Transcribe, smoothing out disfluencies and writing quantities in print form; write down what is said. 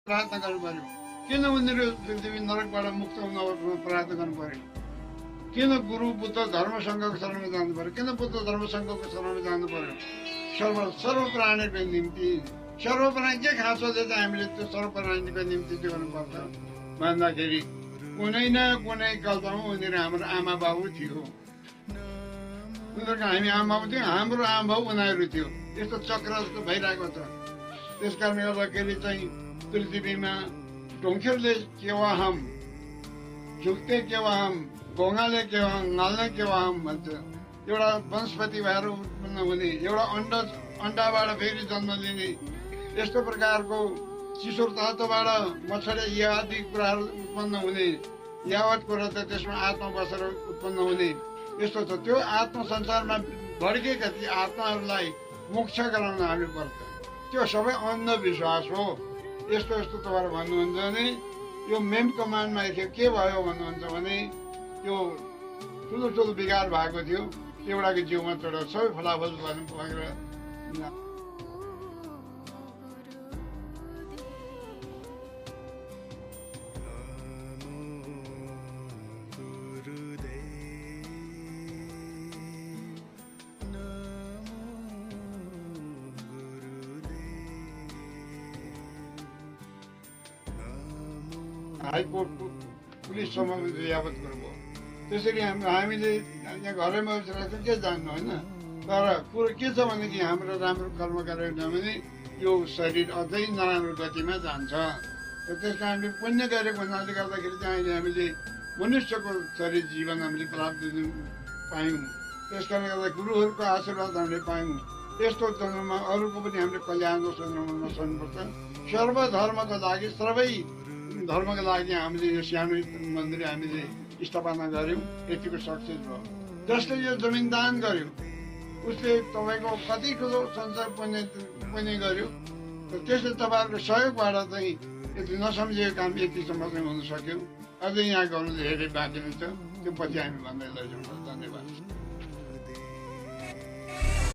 प्रार्थना गर्नु पर्यो। किन उनीहरू पृथ्वी नरकबाट मुक्त हुन प्रार्थना गर्नु पर्यो? किन गुरु बुद्ध धर्म सङ्घको शरणमा जानु पर्यो? किन बुद्ध धर्म सङ्घको शरणमा जानु पर्यो? सर्व प्राणीको निम्ति सर्व प्राणी के खाँचोले चाहिँ हामीले त्यो सर्व प्राणीको निम्ति त्यो गर्नुपर्छ भन्दाखेरि कुनै न कुनै कल्पमा उनीहरू हाम्रो आमा बाबु थियो। उनीहरूको हामी आमा बाबु थियो, हाम्रो आमा बाबु उनीहरू थियो। यस्तो चक्र जस्तो भइरहेको छ। त्यस कारणले गर्दाखेरि चाहिँ पृथ्वीमा ढुङ्खेरले केवा हम, झुक्ते केवा हम, घोङ्गाले केवा हम, नाल्ने केवा हम भन्छ। एउटा वनस्पति भएर उत्पन्न हुने, एउटा अन्डाबाट फेरि जन्म लिने, यस्तो प्रकारको चिसो तातोबाट मच्छर या आदि कुराहरू उत्पन्न हुने, यावत कुरा त त्यसमा आत्मा बसेर उत्पन्न हुने यस्तो छ। त्यो आत्मा संसारमा भड्केका ती आत्माहरूलाई मोक्ष गराउन हामी पर्छ। त्यो सबै अन्धविश्वास हो। यस्तो यस्तो तपाईँहरू भन्नुहुन्छ भने यो मेन कमान्डमा के भयो भन्नुहुन्छ भने त्यो ठुलो बिगार भएको थियो। एउटाको जिउमा चढेर सबै फलाफल भएर हाइकोर्टको पुलिससम्म यावत गर्नुभयो। त्यसरी हामीले यहाँ घरैमा बसेर के जान्नु होइन। तर कुरो के छ भनेदेखि हाम्रो राम्रो कर्म गरेन भने यो शरीर अझै नराम्रो गतिमा जान्छ। त्यस कारणले पुण्य गरेको हुनाले गर्दाखेरि चाहिँ अहिले हामीले मनुष्यको शरीर जीवन हामीले प्राप्त पायौँ। त्यस कारणले गर्दा गुरुहरूको आशीर्वाद हामीले पायौँ। यस्तो जन्ममा अरूको पनि हामीले कल्याणको सन्दर्भमा नसक्नुपर्छ। सर्वधर्मको लागि सबै धर्मको लागि हामीले यो सानो मन्दिर हामीले स्थापना गऱ्यौँ। यतिको सक्सेस भयो। जसले यो जमिन दान गर्यो उसले तपाईँको कति ठुलो संसार पुण्य गर्यो। त्यसले तपाईँहरूको सहयोगबाट चाहिँ यति नसम्झिएको काम यतिसम्म चाहिँ हुन सक्यो। अझै यहाँ गर्नु धेरै बाँकी नै छ। त्यो पछि हामी भन्दै लैजाउँ। धन्यवाद।